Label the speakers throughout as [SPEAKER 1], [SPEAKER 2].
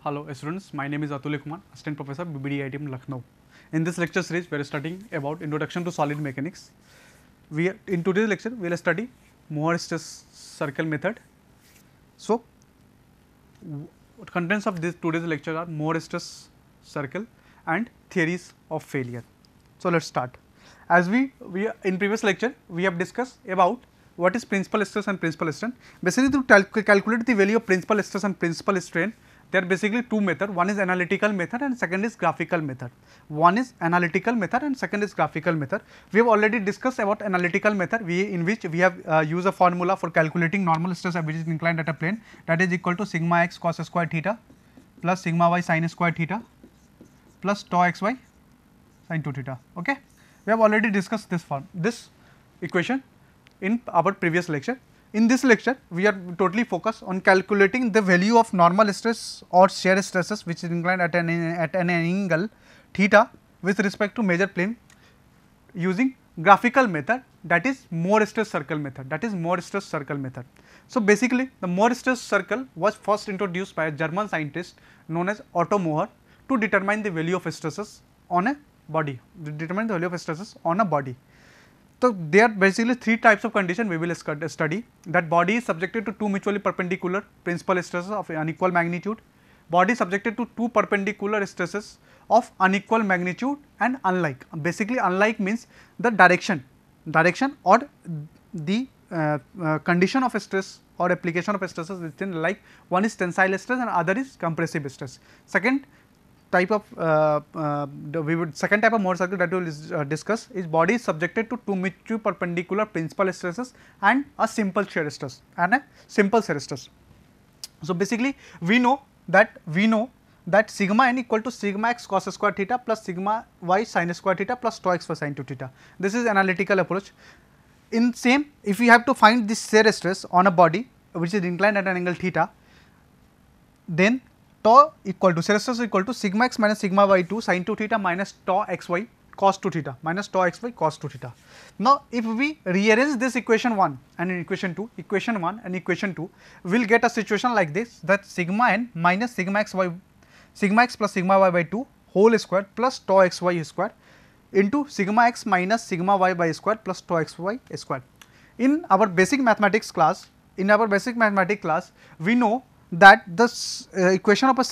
[SPEAKER 1] Hello students, my name is Atul Kumar, Assistant Professor BBD IITM Lucknow. In this lecture series, we are studying about Introduction to Solid Mechanics. In today's lecture, we will study Mohr-Stress circle method. So, contents of this today's lecture are Mohr-Stress circle and theories of failure. So, let us start. As we in previous lecture, we have discussed about what is principal stress and principal strain. Basically, to calculate the value of principal stress and principal strain, there are basically two methods. One is analytical method and second is graphical method. One is analytical method and second is graphical method. We have already discussed about analytical method, in which we have used a formula for calculating normal stress which is inclined at a plane, that is equal to sigma x cos square theta plus sigma y sin square theta plus tau xy sin 2 theta. Okay, we have already discussed this equation in our previous lecture. In this lecture, we are totally focused on calculating the value of normal stress or shear stresses which is inclined at an angle theta with respect to major plane using graphical method, that is Mohr-Stress circle method. So, basically the Mohr-Stress circle was first introduced by a German scientist known as Otto Mohr to determine the value of stresses on a body, So, there are basically three types of condition we will study, that body is subjected to two mutually perpendicular principal stresses of unequal magnitude, body is subjected to two perpendicular stresses of unequal magnitude and unlike. Basically unlike means the direction or the condition of stress or application of stresses within, like one is tensile stress and other is compressive stress. Second type of Mohr circle that we will discuss is body is subjected to two mutually perpendicular principal stresses and a simple shear stress. So, basically we know that sigma n equal to sigma x cos square theta plus sigma y sin square theta plus tau x sin 2 theta. This is analytical approach. In same, if we have to find this shear stress on a body which is inclined at an angle theta, then tau equal to shear stress equal to sigma x minus sigma y 2 sin 2 theta minus tau xy cos 2 theta minus tau xy cos 2 theta. Now, if we rearrange this equation 1 and equation 2, we will get a situation like this, that sigma n minus sigma x plus sigma y by 2 whole square plus tau xy square into sigma x minus sigma y by square plus tau xy square. In our basic mathematics class, we know that the equation of a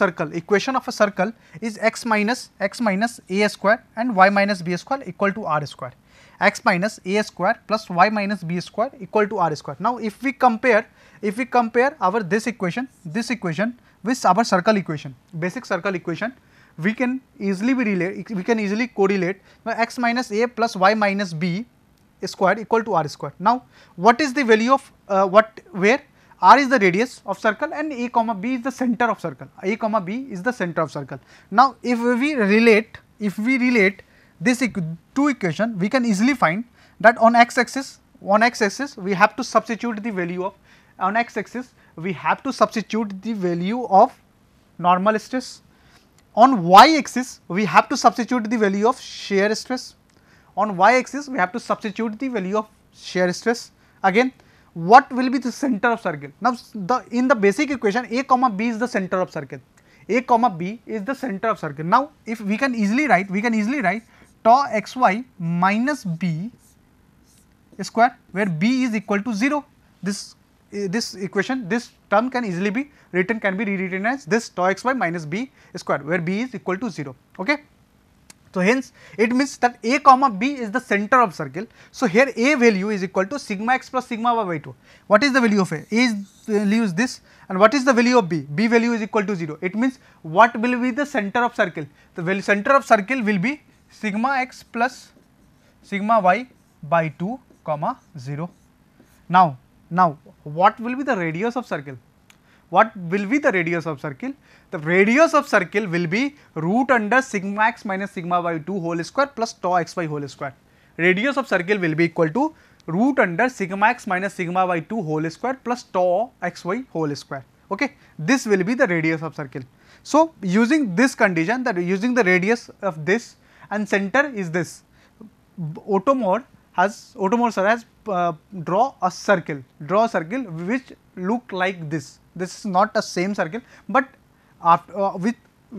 [SPEAKER 1] circle is x minus a square and y minus b square equal to r square. X minus a square plus y minus b square equal to r square. Now, if we compare our this equation with our circle equation, basic circle equation, we can easily correlate x minus a plus y minus b square equal to r square. Now, what is the value of where r is the radius of circle and a comma b is the center of circle. Now, if we relate this two equation, we can easily find that on x axis we have to substitute the value of normal stress. On y axis we have to substitute the value of shear stress. Again, what will be the center of circle? Now, in the basic equation a comma b is the center of circle. Now, if we can easily write tau xy minus b square, where b is equal to 0. This equation, this term can easily be rewritten as this tau xy minus b square, where b is equal to 0. Okay. So, hence it means that a comma b is the center of circle. So, here a value is equal to sigma x plus sigma y by 2. What is the value of a? Value is this, and what is the value of b? B value is equal to 0. It means what will be the center of circle? The center of circle will be sigma x plus sigma y by 2 comma 0. Now, what will be the radius of circle? The radius of circle will be root under sigma x minus sigma y 2 whole square plus tau xy whole square. Radius of circle will be equal to root under sigma x minus sigma y 2 whole square plus tau xy whole square. Okay, this will be the radius of circle. So, using this condition, that using the radius of this and center is this, Otto Mohr has draw a circle which look like this. This is not a same circle, but after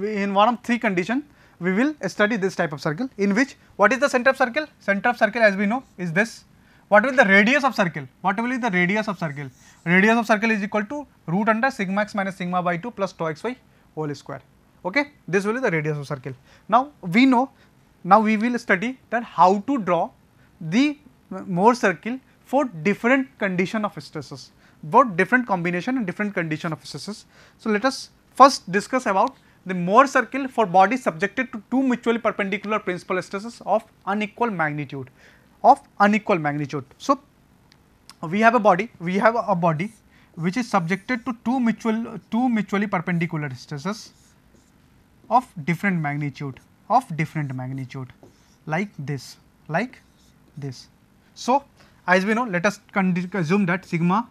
[SPEAKER 1] in one of three conditions we will study this type of circle, in which what is the center of circle? Center of circle, as we know, is this. What will be the radius of circle? What will be the radius of circle? Radius of circle is equal to root under sigma x minus sigma by 2 plus tau xy whole square. Okay, this will be the radius of circle. Now we know, now we will study that how to draw the Mohr circle for different condition of stresses, both different combination and different condition of stresses. So let us first discuss about the Mohr circle for bodies subjected to two mutually perpendicular principal stresses of unequal magnitude. So we have a body which is subjected to two mutually perpendicular stresses of different magnitude, like this. So as we know, let us assume that sigma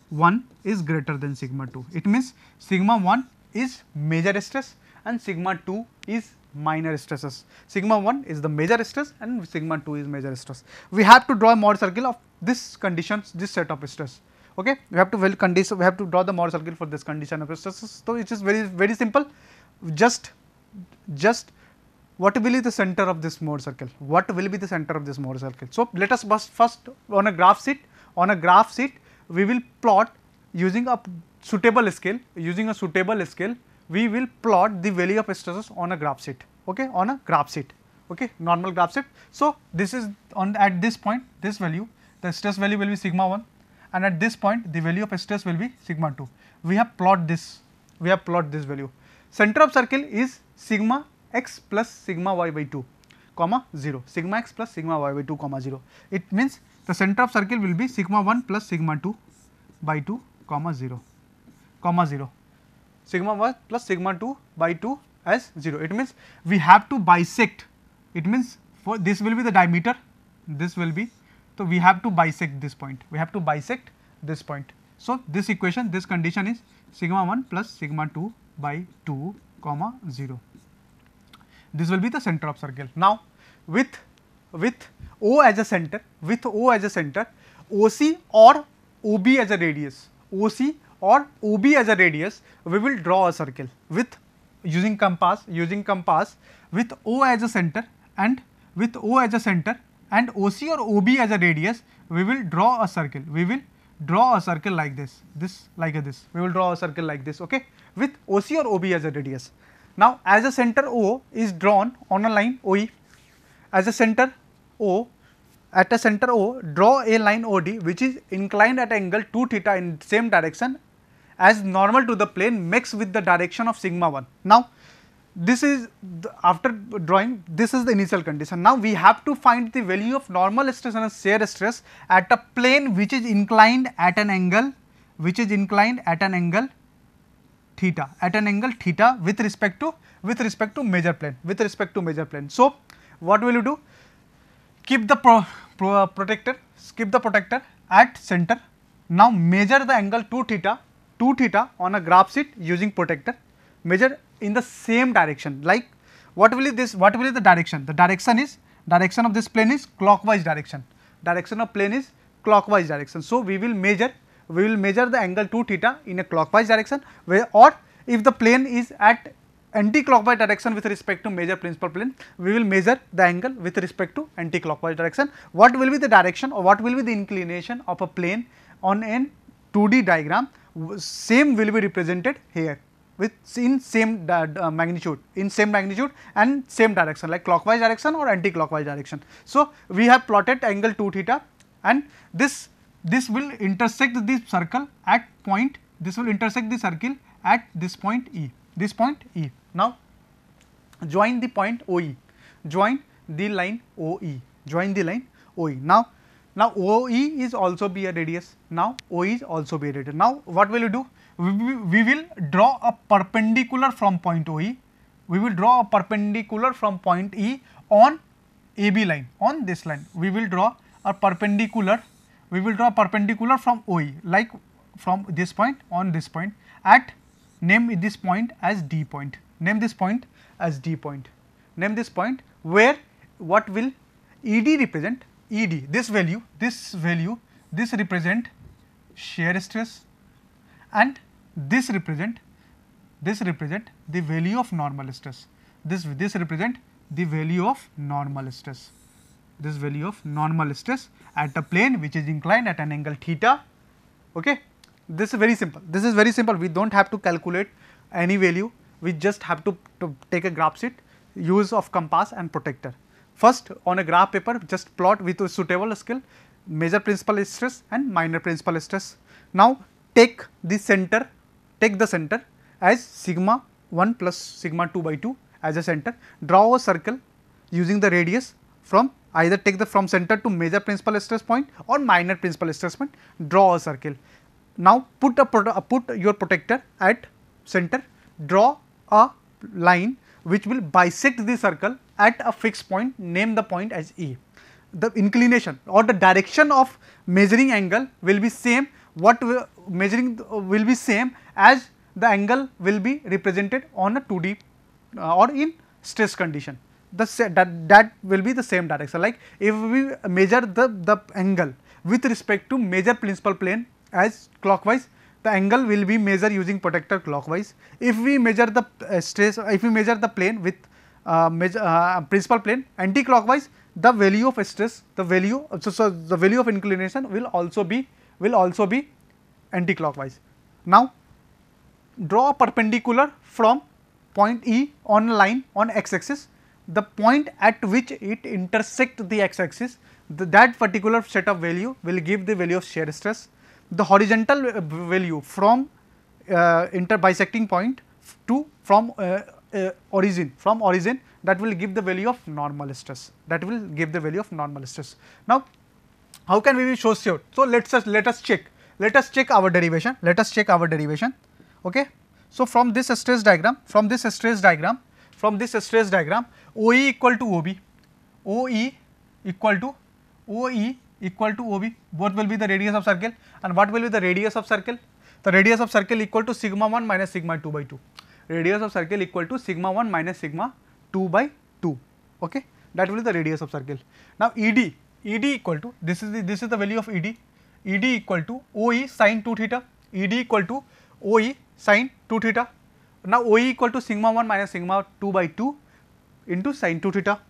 [SPEAKER 1] 1 is greater than sigma 2. It means sigma 1 is major stress and sigma 2 is minor stresses. Sigma 1 is the major stress and sigma 2 is major stress. We have to draw a Mohr circle of this conditions, this set of stress. Okay, we have to draw the Mohr circle for this condition of stresses. So it is very simple. Just what will be the center of this Mohr circle? So let us first on a graph sheet. We will plot using a suitable scale. We will plot the value of stresses on a graph sheet. Okay, normal graph sheet. So this is at this point, this value, the stress value will be sigma 1, and at this point the value of stress will be sigma 2. We have plot this value. Center of circle is sigma x plus sigma y by 2, comma 0. Sigma x plus sigma y by 2, comma 0. It means the center of circle will be sigma 1 plus sigma 2 by 2, comma 0. Sigma 1 plus sigma 2 by 2 as 0. It means we have to bisect. It means for this will be the diameter, so we have to bisect this point. So this equation, this condition is sigma 1 plus sigma 2 by 2, comma 0. This will be the center of circle. Now with O as a center, OC or OB as a radius, we will draw a circle with using compass with O as a center and OC or OB as a radius. We will draw a circle. We will draw a circle like this. We will draw a circle like this. Okay, with OC or OB as a radius. Now as a center O is drawn on a line OE. At a center O, draw a line OD which is inclined at angle 2 theta in same direction as normal to the plane mixed with the direction of sigma 1. Now this is after drawing, this is the initial condition. Now we have to find the value of normal stress and shear stress at a plane which is inclined at an angle theta, with respect to major plane. So what will you do? Keep the protector at center. Now measure the angle 2 theta on a graph sheet using protector. Measure in the same direction. Like what will be the direction? The direction of this plane is clockwise direction. So we will measure the angle 2 theta in a clockwise direction, or if the plane is at anti-clockwise direction with respect to major principal plane, we will measure the angle with respect to anti-clockwise direction. What will be the direction or what will be the inclination of a plane on an 2D diagram? Same will be represented here with in same magnitude and same direction, like clockwise direction or anti-clockwise direction. So we have plotted angle 2 theta, and this will intersect the circle at point. This will intersect the circle at this point E. Now join the point OE. Join the line OE. Now OE is also be a radius. Now what will you do? We will draw a perpendicular from point OE. We will draw a perpendicular from point E on AB line, on this line. We will draw a perpendicular from OE, like from this point on this point, at name this point as D point. Name this point where what will ED represent? This value represent shear stress, and this represent this represent the value of normal stress. This represent the value of normal stress. This value of normal stress at a plane which is inclined at an angle theta. Okay. This is very simple. This is very simple. We don't have to calculate any value. We just have to take a graph sheet, use of compass and protector. First, on a graph paper, just plot with a suitable scale, major principal stress and minor principal stress. Now, take the center as sigma 1 plus sigma 2 by 2 as a center. Draw a circle using the radius from either take the from center to major principal stress point or minor principal stress point. Draw a circle. Now, put your protector at center. Draw a line which will bisect the circle at a fixed point. Name the point as E. The inclination or the direction of measuring angle will be same. Measuring will be same as the angle will be represented on a 2D or in stress condition. That will be the same direction. Like if we measure the angle with respect to major principal plane as clockwise, the angle will be measured using protector clockwise. If we measure the if we measure the plane with principal plane anti-clockwise, the value of stress, the value of inclination will also be anti-clockwise. Now, draw a perpendicular from point E on a line on x-axis. The point at which it intersects the x-axis, that particular set of value will give the value of shear stress. The horizontal value from bisecting point to from origin, that will give the value of normal stress. Now, how can we be so sure? So, let us check our derivation. Okay. So, from this stress diagram, OE equal to OB, OE equal to OB, both will be the radius of circle. And what will be the radius of circle? The radius of circle equal to sigma 1 minus sigma 2 by 2. Radius of circle equal to sigma 1 minus sigma 2 by 2. Okay, that will be the radius of circle. Now, ED equal to this is the value of ED. ED equal to OE sin 2 theta. ED equal to OE sin 2 theta. Now, OE equal to sigma 1 minus sigma 2 by 2 into sin 2 theta.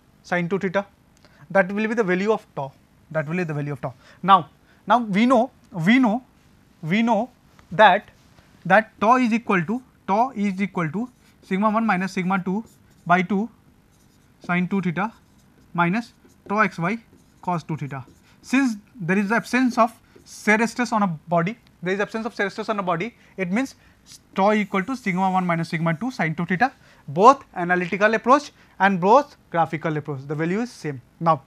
[SPEAKER 1] That will be the value of tau. Now we know that tau is equal to sigma 1 minus sigma 2 by 2 sin 2 theta minus tau xy cos 2 theta. Since there is absence of shear stress on a body, it means tau equal to sigma 1 minus sigma 2 sin 2 theta. Both analytical approach and both graphical approach, the value is same. Now,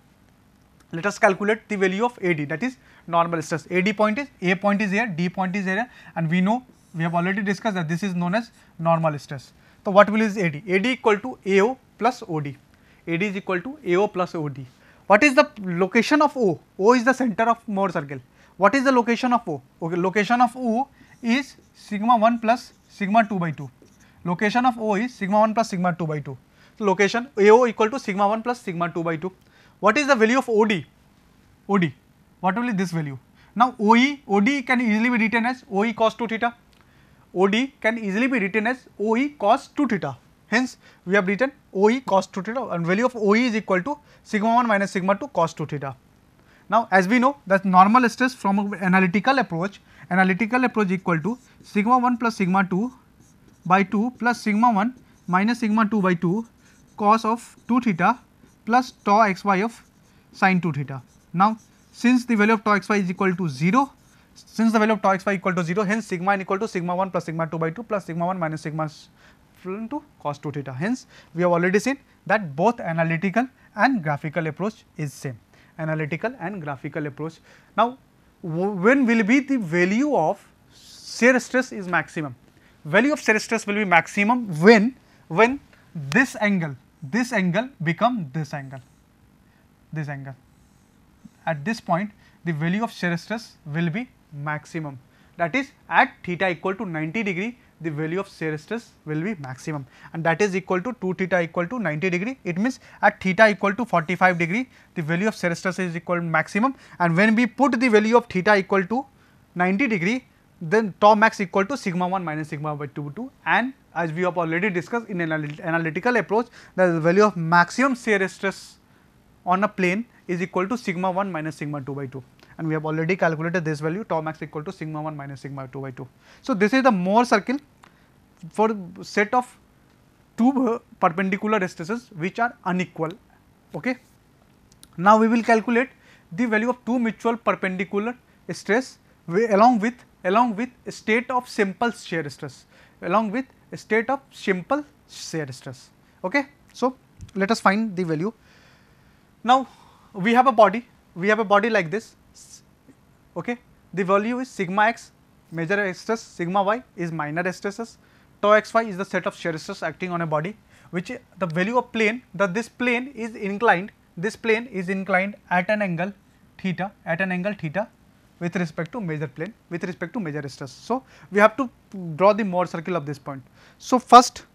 [SPEAKER 1] let us calculate the value of AD, that is normal stress. A point is here, D point is here, and we have already discussed that this is known as normal stress. So, what will is AD? AD equal to AO plus OD. AD is equal to AO plus OD. What is the location of O? O is the center of Mohr circle. What is the location of O? Okay, location of O is sigma 1 plus sigma 2 by 2. Location of O is sigma 1 plus sigma 2 by 2. So, location AO equal to sigma 1 plus sigma 2 by 2. What is the value of OD? OD, what will be this value? Now, OD can easily be written as OE cos 2 theta. OD can easily be written as OE cos 2 theta. Hence, we have written OE cos 2 theta, and value of OE is equal to sigma 1 minus sigma 2 cos 2 theta. Now, as we know that normal stress from analytical approach equal to sigma 1 plus sigma 2 by 2 plus sigma 1 minus sigma 2 by 2 cos of 2 theta plus tau xy of sin 2 theta. Now, since the value of tau xy is equal to 0, hence sigma n equal to sigma 1 plus sigma 2 by 2 plus sigma 1 minus sigma 2 cos 2 theta. Hence, we have already seen that both analytical and graphical approach is same. Now, when will be the value of shear stress is maximum? Value of shear stress will be maximum when this angle become this angle. At this point, the value of shear stress will be maximum. That is, at theta equal to 90 degree, the value of shear stress will be maximum, and that is equal to 2 theta equal to 90 degree. It means at theta equal to 45 degree, the value of shear stress is equal to maximum, and when we put the value of theta equal to 90 degree, then tau max equal to sigma 1 minus sigma by 2, and as we have already discussed in analytical approach, the value of maximum shear stress on a plane is equal to sigma 1 minus sigma 2 by 2, and we have already calculated this value, tau max equal to sigma 1 minus sigma 2 by 2. So, this is the Mohr circle for set of two perpendicular stresses which are unequal. Okay. Now, we will calculate the value of two mutual perpendicular stress along with state of simple shear stress, Okay. So, let us find the value. Now, we have a body like this. Okay. The value is sigma x major stress, sigma y is minor stresses, tau xy is the set of shear stress acting on a body, which the value of plane, this plane is inclined at an angle theta, with respect to major plane, with respect to major stress. So, we have to draw the Mohr circle of this point. So, first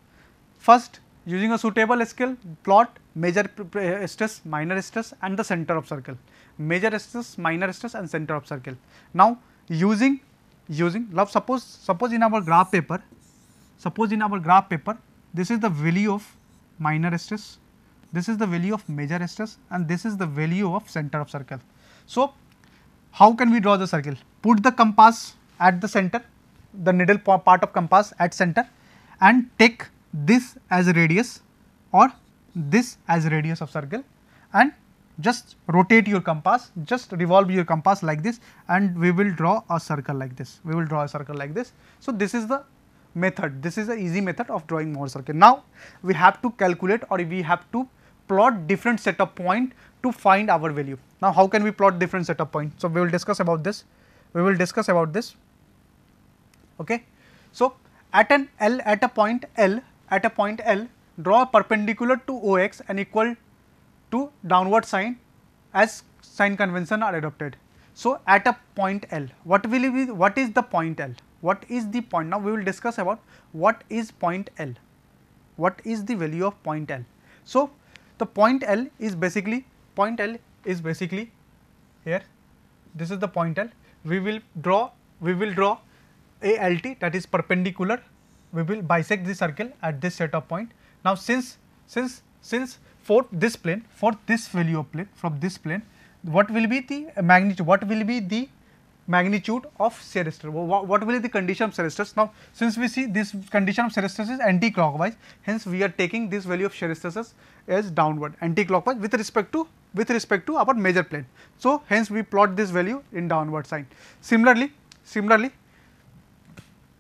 [SPEAKER 1] using a suitable scale, plot major stress, minor stress and the center of circle, major stress, minor stress and center of circle. Now, using suppose in our graph paper, this is the value of minor stress, this is the value of major stress and this is the value of center of circle. So, how can we draw the circle? Put the compass at the center, the needle part of compass at center, and take this as a radius or this as a radius of circle, and just rotate your compass, just revolve your compass like this, and we will draw a circle like this. So, this is the method, this is the easy method of drawing Mohr circle. Now, we have to calculate or we have to plot different set of point to find our value. Now, how can we plot different set of points? So, we will discuss about this. Okay. So, at a point L, draw a perpendicular to OX and equal to downward sign as sign convention are adopted. So, at a point L, what is the point L? What is the point? Now, we will discuss about what is point L, what is the value of point L. So, the point L is basically here, this is the point L. We will draw a LT, that is perpendicular, we will bisect the circle at this set of point. Now, since for this plane, for this value of plane, from this plane, what will be the magnitude, of shear stress, what will be the condition of shear stress? Now, since we see this condition of shear stress is anti-clockwise, hence we are taking this value of shear stresses as downward, anti-clockwise with respect to our major plane. So, hence we plot this value in downward sign. Similarly,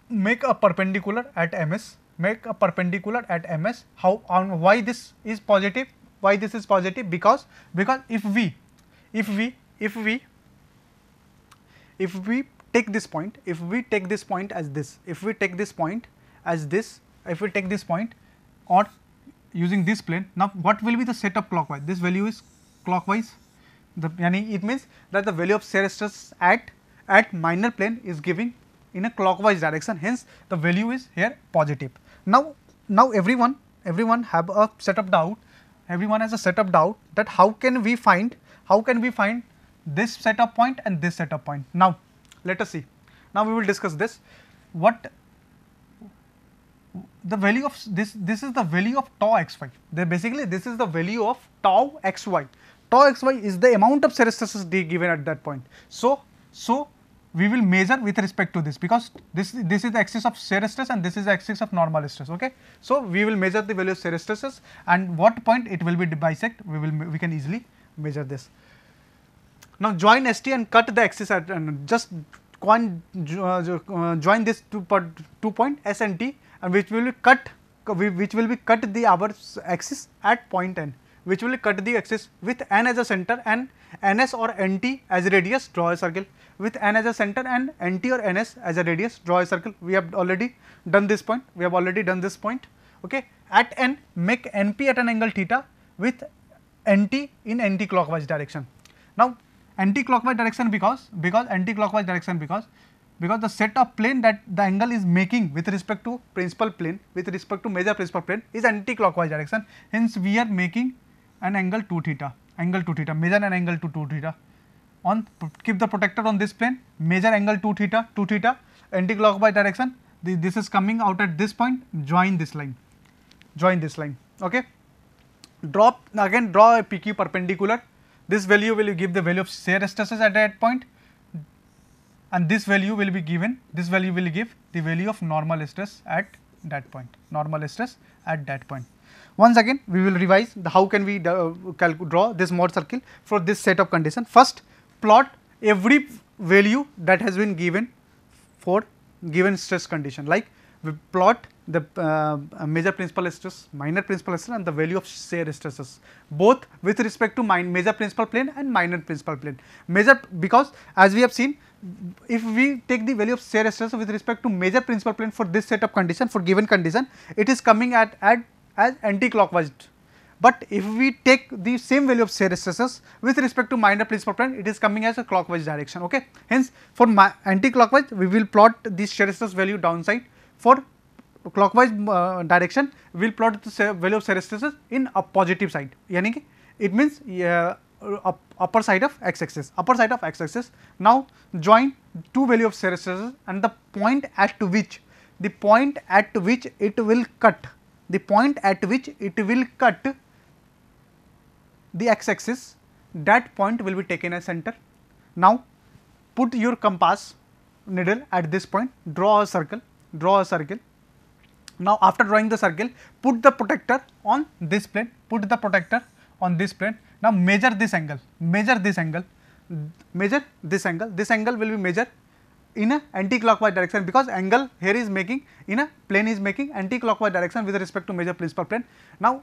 [SPEAKER 1] make a perpendicular at MS, how on why this is positive? Because if we take this point, as this, or using this plane, now what will be the set of clockwise? This value is clockwise. It means that the value of shear stress at minor plane is giving in a clockwise direction. Hence, the value is here positive. Now everyone have a set of doubt. Everyone has a set of doubt that how can we find this set of point and this set of point. Now, let us see. Now, we will discuss this. What the value of this is the value of tau xy. Basically, this is the value of tau xy. Tau xy is the amount of shear stresses given at that point. So we will measure with respect to this, because this is the axis of shear stress and this is the axis of normal stress. Okay. So, we will measure the value of shear stresses and what point it will be bisect, we can easily measure this. Now, join ST and cut the axis at just join this two point S and T, and which will be cut the our axis at point N, which will cut the axis with N as a center and NS or NT as a radius, draw a circle. With N as a center and NT or NS as a radius, draw a circle. We have already done this point. Okay. At N, make NP at an angle theta with NT in anti-clockwise direction. Now, anti-clockwise direction because the set of plane that the angle is making with respect to major principal plane is anti-clockwise direction. Hence, we are making an angle 2 theta, measure an angle to 2 theta. Keep the protector on this plane, measure angle 2 theta, anti-clockwise direction, this is coming out at this point, join this line, okay. Draw a PQ perpendicular, this value will give the value of shear stresses at that point, and this value will be given, this value will give the value of normal stress at that point, Once again we will revise how can we draw this Mohr circle for this set of condition. First, plot every value that has been given for given stress condition, like we plot the major principal stress, minor principal stress and the value of shear stresses, both with respect to major principal plane and minor principal plane. Major, because as we have seen, if we take the value of shear stress with respect to major principal plane for this set of condition, for given condition, it is coming as anti-clockwise. But if we take the same value of shear stresses with respect to minor principal plane, it is coming as a clockwise direction, okay. Hence, for anti-clockwise, we will plot this shear stress value downside. For clockwise direction, we will plot the value of shear stresses in a positive side, yani ki it means upper side of x-axis, Now, join two value of shear stresses and the point at which it will cut, the x-axis, that point will be taken as center. Now, put your compass needle at this point, draw a circle. Now, after drawing the circle, put the protector on this plane, Now, measure this angle, this angle will be measured in a anti-clockwise direction, because angle here is making in a plane is making anti-clockwise direction with respect to major principal plane. Now,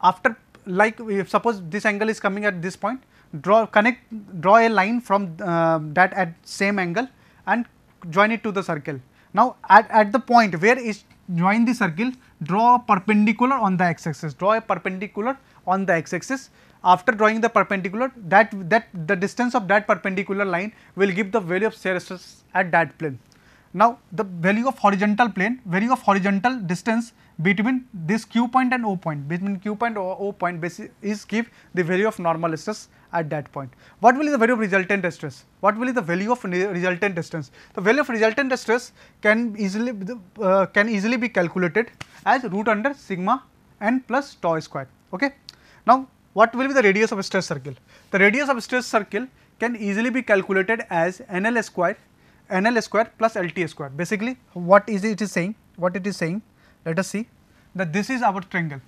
[SPEAKER 1] after, like, if suppose this angle is coming at this point, draw a line from that at same angle and join it to the circle. Now, at the point where is join the circle, draw a perpendicular on the x-axis, After drawing the perpendicular, that the distance of that perpendicular line will give the value of shear stress at that plane. Now, the value of horizontal distance between this Q point and O point, is give the value of normal stress at that point. What will be the value of resultant stress? The value of resultant stress can easily be calculated as root under sigma n plus tau square. Okay. Now, what will be the radius of a stress circle? The radius of a stress circle can easily be calculated as NL square plus LT square. Basically, what it is saying? Let us see that this is our triangle,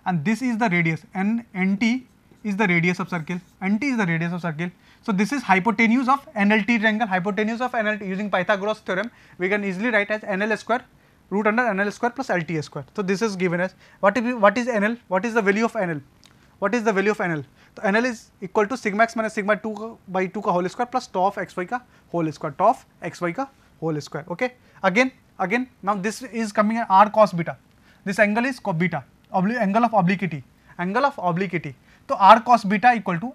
[SPEAKER 1] and this is the radius, and NT is the radius of circle, So, this is hypotenuse of NLT triangle, using Pythagoras theorem, we can easily write as NL square root under NL square plus LT square. So, this is given as what is NL? What is the value of NL? So, NL is equal to sigma x minus sigma 2 by 2 ka whole square plus tau of xy ka whole square, Okay. Again, now this is coming at r cos beta. This angle is beta, angle of obliquity. So, r cos beta equal to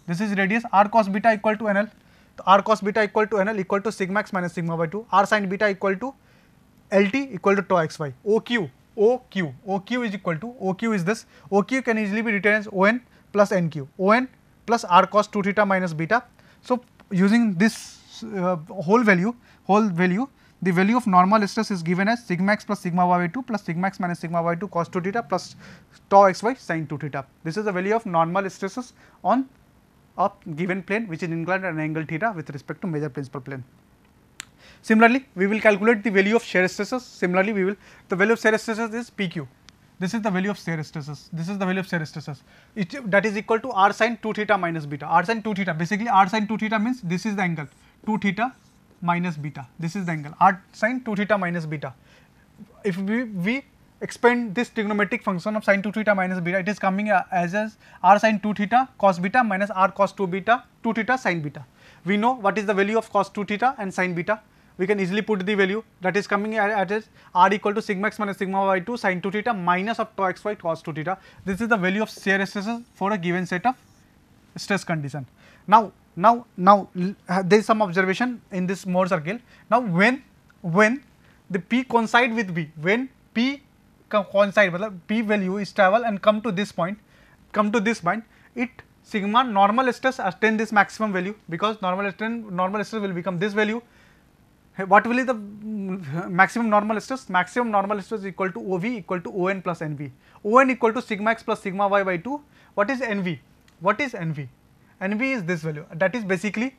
[SPEAKER 1] This is radius, r cos beta equal to NL. So, r cos beta equal to NL equal to sigma x minus sigma by 2, r sin beta equal to LT equal to tau xy. OQ is equal to, OQ is this, OQ can easily be written as ON plus NQ, ON plus r cos 2 theta minus beta. So, using this whole value, the value of normal stress is given as sigma x plus sigma y by 2 plus sigma x minus sigma by 2 cos 2 theta plus tau xy sin 2 theta. This is the value of normal stresses on a given plane which is inclined at an angle theta with respect to major principal plane. Similarly, we will calculate the value of shear stresses. The value of shear stresses is PQ. This is the value of shear stresses. That is equal to r sin 2 theta minus beta. R sin 2 theta, basically r sin 2 theta means this is the angle 2 theta minus beta. This is the angle r sin 2 theta minus beta. If we expand this trigonometric function of sin 2 theta minus beta, it is coming as r sin 2 theta cos beta minus r cos 2 theta sin beta. We know what is the value of cos 2 theta and sin beta. We can easily put the value that is coming at r equal to sigma x minus sigma by 2 sin 2 theta minus of tau xy cos 2 theta. This is the value of shear stresses for a given set of stress condition. Now there is some observation in this Mohr circle. Now, when the P coincide with B, when P coincide, P value is travel and come to this point, it sigma normal stress attain this maximum value, because normal stress will become this value. What will be the maximum normal stress? Maximum normal stress is equal to OV equal to ON plus NV. ON equal to sigma x plus sigma y by 2. What is NV? What is NV? NV is this value, that is basically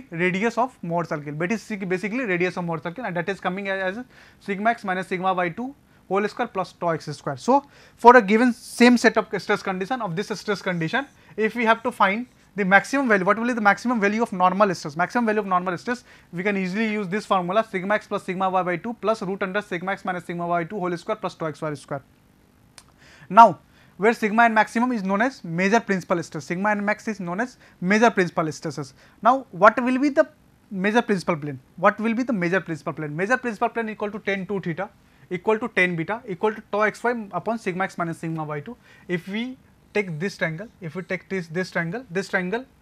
[SPEAKER 1] radius of Mohr circle, but it is basically radius of Mohr circle, and that is coming as sigma x minus sigma by 2 whole square plus tau x square. So, for a given same set of stress condition, of this stress condition, if we have to find the maximum value, what will be the maximum value of normal stress? Maximum value of normal stress, we can easily use this formula, sigma x plus sigma y by 2 plus root under sigma x minus sigma y by 2 whole square plus tau x square. Now, where sigma and maximum is known as major principal stress, sigma and max is known as major principal stresses. Now, what will be the major principal plane? What will be the major principal plane? Major principal plane equal to tan 2 theta equal to tan beta equal to tau xy upon sigma x minus sigma by 2. If we take this triangle, if we take this triangle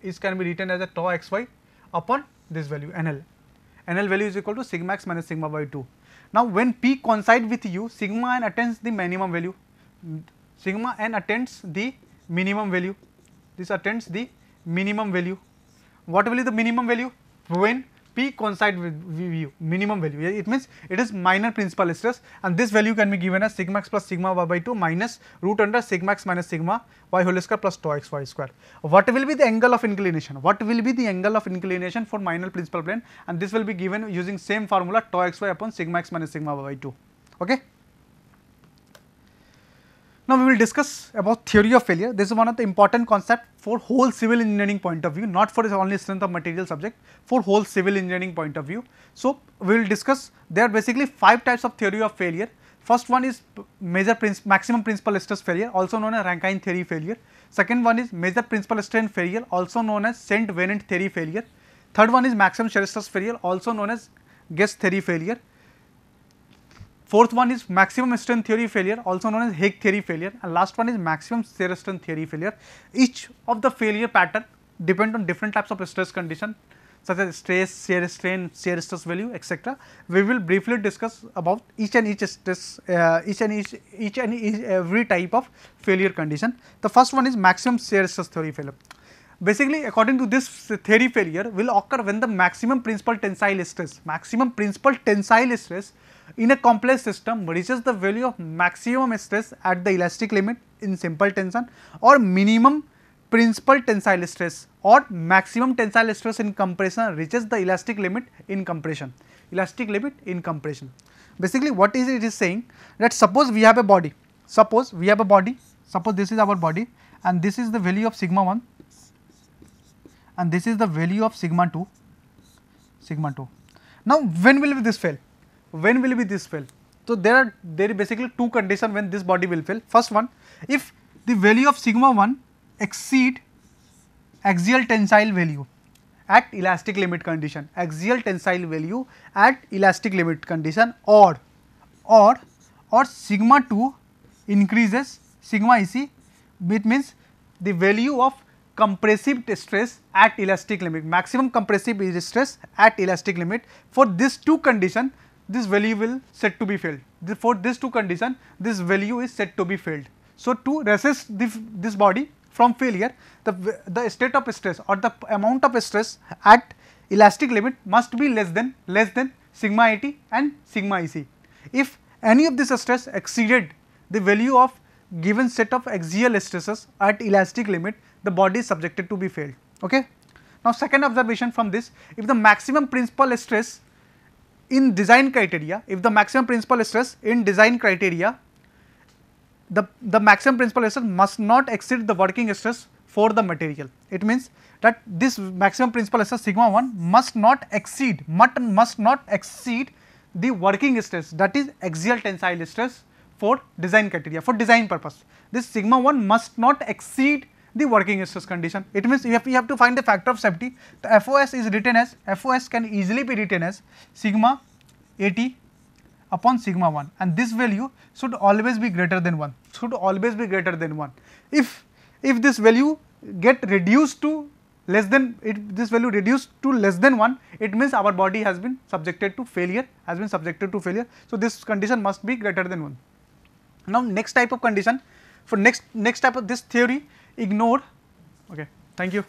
[SPEAKER 1] is can be written as a tau xy upon this value NL. NL value is equal to sigma x minus sigma by 2. Now, when P coincide with U, sigma n attains the minimum value. Sigma n attains the minimum value. This attains the minimum value. What will be the minimum value? When P coincide with U, minimum value. It means it is minor principal stress, and this value can be given as sigma x plus sigma y by 2 minus root under sigma x minus sigma y whole square plus tau x y square. What will be the angle of inclination? What will be the angle of inclination for minor principal plane? And this will be given using same formula tau x y upon sigma x minus sigma y by 2. Okay. Now, we will discuss about theory of failure. This is one of the important concept for whole civil engineering point of view, not for only strength of material subject, for whole civil engineering point of view. So, we will discuss, there are basically 5 types of theory of failure. First one is maximum principal stress failure, also known as Rankine theory failure. Second one is major principal strain failure, also known as Saint-Venant theory failure. Third one is maximum shear stress failure, also known as Guess theory failure. Fourth one is maximum strain theory failure, also known as Hague theory failure, and last one is maximum shear strain theory failure. Each of the failure pattern depend on different types of stress condition, such as stress, shear strain, shear stress value, etc. We will briefly discuss about each and every type of failure condition. The first one is maximum shear stress theory failure. Basically, according to this theory, failure will occur when the maximum principal tensile stress in a complex system reaches the value of maximum stress at the elastic limit in simple tension, or minimum principal tensile stress or maximum tensile stress in compression reaches the elastic limit in compression. Basically, what is it is saying that suppose we have a body, suppose this is our body, and this is the value of sigma 1 and this is the value of sigma 2. Now, when will this fail? When will this fail? So, there are basically 2 conditions when this body will fail. First one, if the value of sigma 1 exceed axial tensile value at elastic limit condition, or sigma 2 increases sigma EC, which means the value of compressive stress at elastic limit, maximum compressive stress at elastic limit. For these 2 conditions, this value will set to be failed. For these 2 conditions, this value is set to be failed. So, to resist this body from failure, the state of stress or the amount of stress at elastic limit must be less than sigma 80 and sigma EC. If any of this stress exceeded the value of given set of axial stresses at elastic limit, the body is subjected to be failed. Okay. Now, second observation from this, if the maximum principal stress in design criteria, the maximum principal stress must not exceed the working stress for the material. It means that this maximum principal stress sigma 1 must not exceed the working stress, that is axial tensile stress for design criteria, for design purpose. This sigma 1 must not exceed the working stress condition. It means we have to find the factor of safety. The FOS can easily be written as sigma 80 upon sigma 1, and this value should always be greater than 1. If this value get reduced to less than 1, it means our body has been subjected to failure. So, this condition must be greater than 1. Now, next type of condition, for next type of this theory, ignore Okay, thank you.